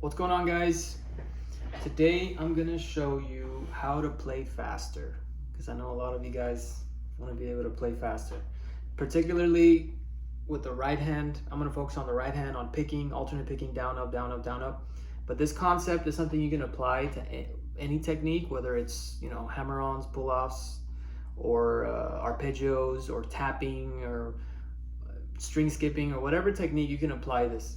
What's going on, guys? Today I'm gonna show you how to play faster, because I know a lot of you guys want to be able to play faster, particularly with the right hand. I'm gonna focus on the right hand, on picking, alternate picking, down, up, down, up, down, up. But this concept is something you can apply to any technique, whether it's hammer-ons, pull-offs, or arpeggios, or tapping, or string skipping, or whatever technique you can apply this.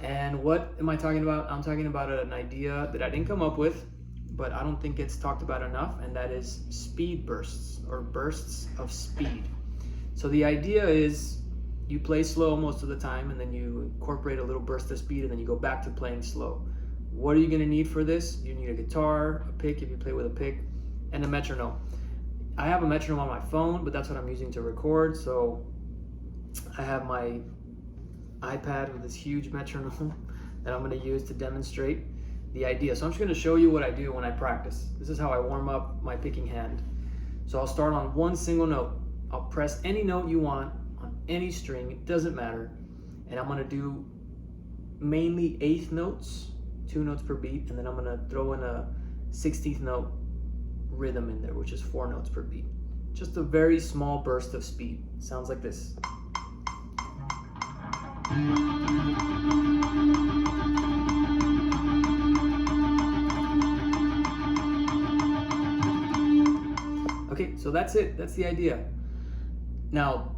And what am I talking about? I'm talking about an idea that I didn't come up with, but I don't think it's talked about enough, and that is speed bursts, or bursts of speed. So the idea is you play slow most of the time, and then you incorporate a little burst of speed, and then you go back to playing slow. What are you gonna need for this? You need a guitar, a pick if you play with a pick, and a metronome. I have a metronome on my phone, but that's what I'm using to record. So I have my iPad with this huge metronome that I'm going to use to demonstrate the idea. So I'm just going to show you what I do when I practice. This is how I warm up my picking hand. So I'll start on one single note. I'll press any note you want on any string, it doesn't matter. And I'm going to do mainly eighth notes, 2 notes per beat, and then I'm going to throw in a 16th note rhythm in there, which is 4 notes per beat. Just a very small burst of speed. Sounds like this. Okay, so that's it. That's the idea. Now,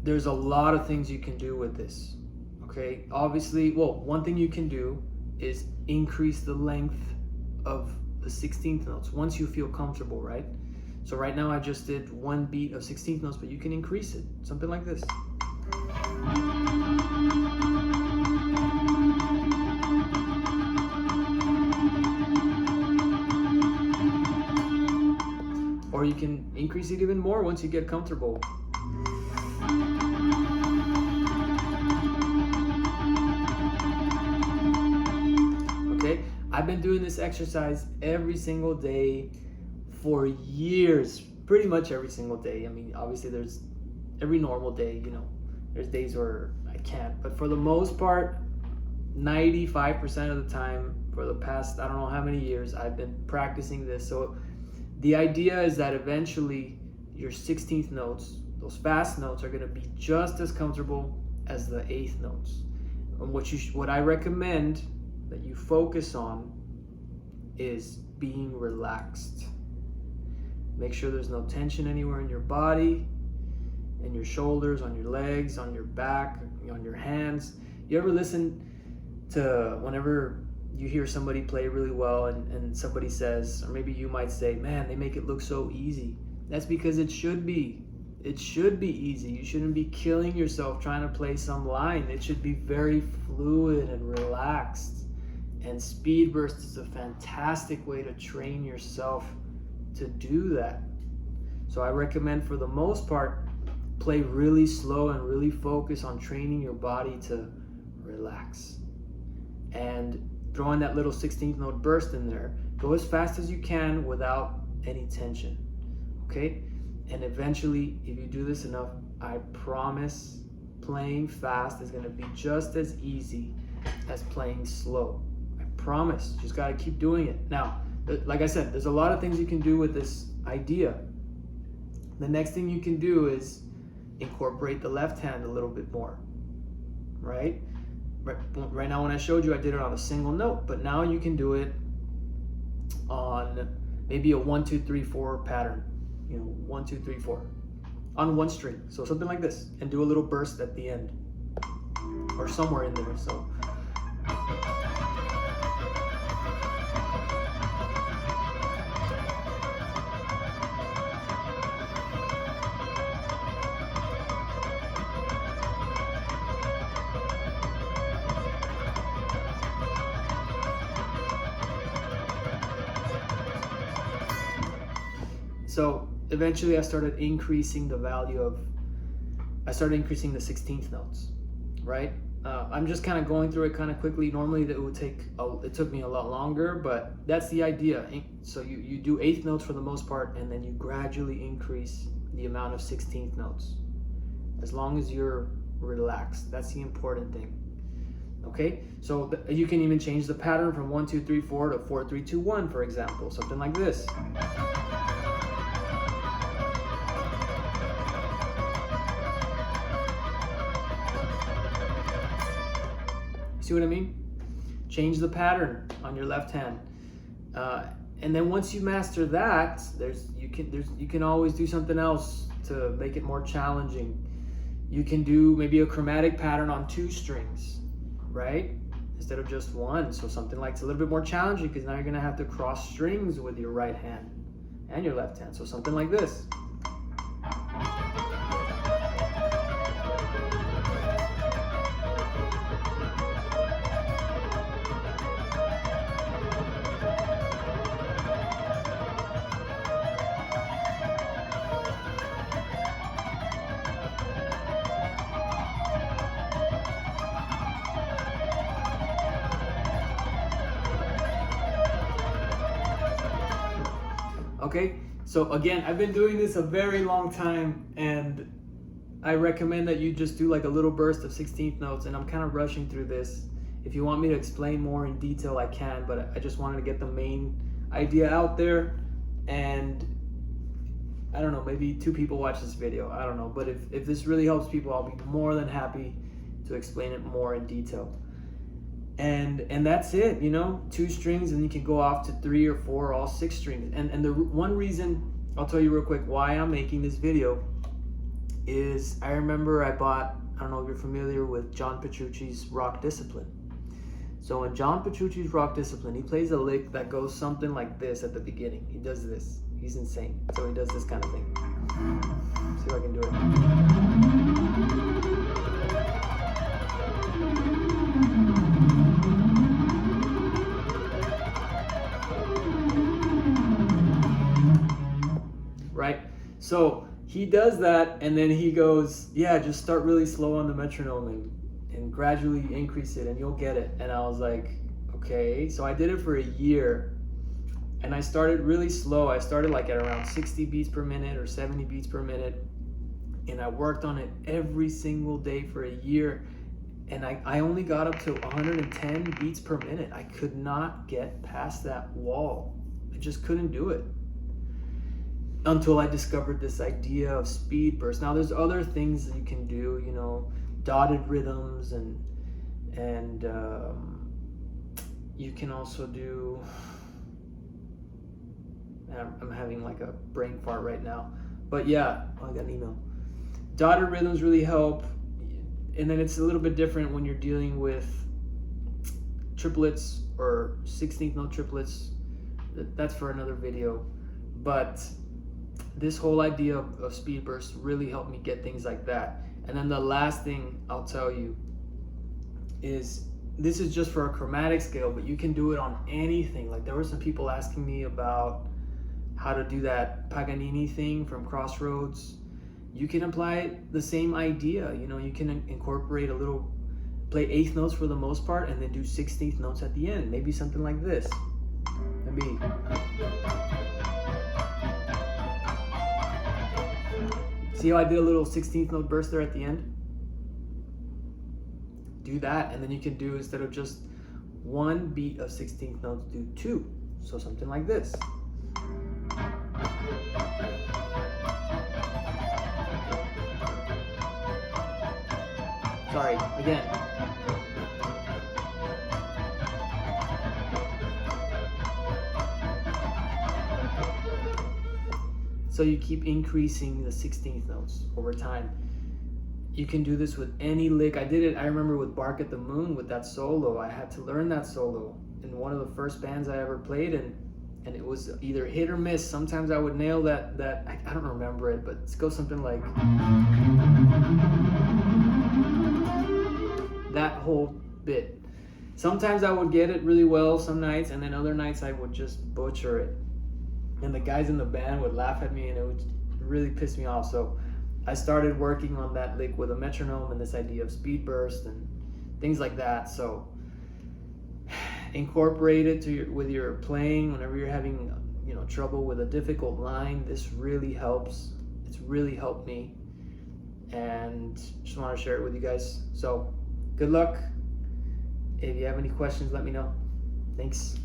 there's a lot of things you can do with this. Okay, obviously, one thing you can do is increase the length of the 16th notes once you feel comfortable, right? So right now I just did 1 beat of 16th notes, but you can increase it, something like this. Or you can increase it even more once you get comfortable. Okay, I've been doing this exercise every single day for years, pretty much every single day. I mean, obviously there's every normal day, there's days where I can't, but for the most part, 95% of the time for the past, I don't know how many years, I've been practicing this. So the idea is that eventually your 16th notes, those fast notes, are going to be just as comfortable as the 8th notes. And what I recommend that you focus on is being relaxed. Make sure there's no tension anywhere in your body, in your shoulders, on your legs, on your back, on your hands. You ever listen to whenever you hear somebody play really well and somebody says, or maybe you might say, man, they make it look so easy. That's because it should be. It should be easy. You shouldn't be killing yourself trying to play some line. It should be very fluid and relaxed. And speed burst is a fantastic way to train yourself to do that. So I recommend, for the most part, play really slow and really focus on training your body to relax. And throwing that little 16th note burst in there. Go as fast as you can without any tension, okay? And eventually, if you do this enough, I promise playing fast is gonna be just as easy as playing slow. I promise, you just gotta keep doing it. Now, like I said, there's a lot of things you can do with this idea. The next thing you can do is incorporate the left hand a little bit more, right? Right now, when I showed you, I did it on a single note, but now you can do it on maybe a 1, 2, 3, 4 pattern. 1, 2, 3, 4 on one string. So something like this, and do a little burst at the end or somewhere in there. So. So eventually I started increasing the 16th notes, right? I'm just kind of going through it kind of quickly. Normally it took me a lot longer, but that's the idea. So you do 8th notes for the most part, and then you gradually increase the amount of 16th notes, as long as you're relaxed. That's the important thing. Okay, so you can even change the pattern from 1, 2, 3, 4 to 4, 3, 2, 1, for example, something like this. See what I mean? Change the pattern on your left hand, and then once you master that, you can always do something else to make it more challenging. You can do maybe a chromatic pattern on 2 strings, right? Instead of just 1. So something like it's a little bit more challenging because now you're gonna have to cross strings with your right hand and your left hand. So something like this. Okay, so again, I've been doing this a very long time, and I recommend that you just do like a little burst of 16th notes, and I'm kind of rushing through this. If you want me to explain more in detail, I can, but I just wanted to get the main idea out there. And I don't know, maybe 2 people watch this video, I don't know, but if this really helps people, I'll be more than happy to explain it more in detail. And that's it, 2 strings, and you can go off to 3 or 4 or all 6 strings. And the one reason, I'll tell you real quick why I'm making this video is I remember I don't know if you're familiar with John Petrucci's Rock Discipline. So in John Petrucci's Rock Discipline, he plays a lick that goes something like this at the beginning. He does this. He's insane. So he does this kind of thing. See if I can do it. Right? So he does that, and then he goes, yeah, just start really slow on the metronome and gradually increase it and you'll get it. And I was like, okay. So I did it for a year, and I started really slow. I started like at around 60 beats per minute or 70 beats per minute, and I worked on it every single day for a year, and I only got up to 110 beats per minute. I could not get past that wall. I just couldn't do it until I discovered this idea of speed burst. Now there's other things that you can do, dotted rhythms, and you can also do, I'm having like a brain fart right now, but yeah, I got an email. Dotted rhythms really help, and then it's a little bit different when you're dealing with triplets or 16th note triplets. That's for another video, but this whole idea of speed bursts really helped me get things like that. And then the last thing I'll tell you is, this is just for a chromatic scale, but you can do it on anything. Like, there were some people asking me about how to do that Paganini thing from Crossroads. You can apply the same idea. You can incorporate a little, play 8th notes for the most part, and then do 16th notes at the end. Maybe something like this. Maybe. See how I did a little 16th note burst there at the end? Do that, and then you can do, instead of just 1 beat of 16th notes, do 2. So something like this. Sorry, again. So you keep increasing the 16th notes over time. You can do this with any lick. I did it, I remember, with Bark at the Moon, with that solo. I had to learn that solo in one of the first bands I ever played, and it was either hit or miss. Sometimes I would nail that I don't remember it, but it goes something like that whole bit. Sometimes I would get it really well some nights, and then other nights I would just butcher it. And the guys in the band would laugh at me, and it would really piss me off. So I started working on that lick with a metronome and this idea of speed burst and things like that. So incorporate it with your playing whenever you're having trouble with a difficult line. This really helps. It's really helped me, and just want to share it with you guys. So good luck. If you have any questions, let me know. Thanks.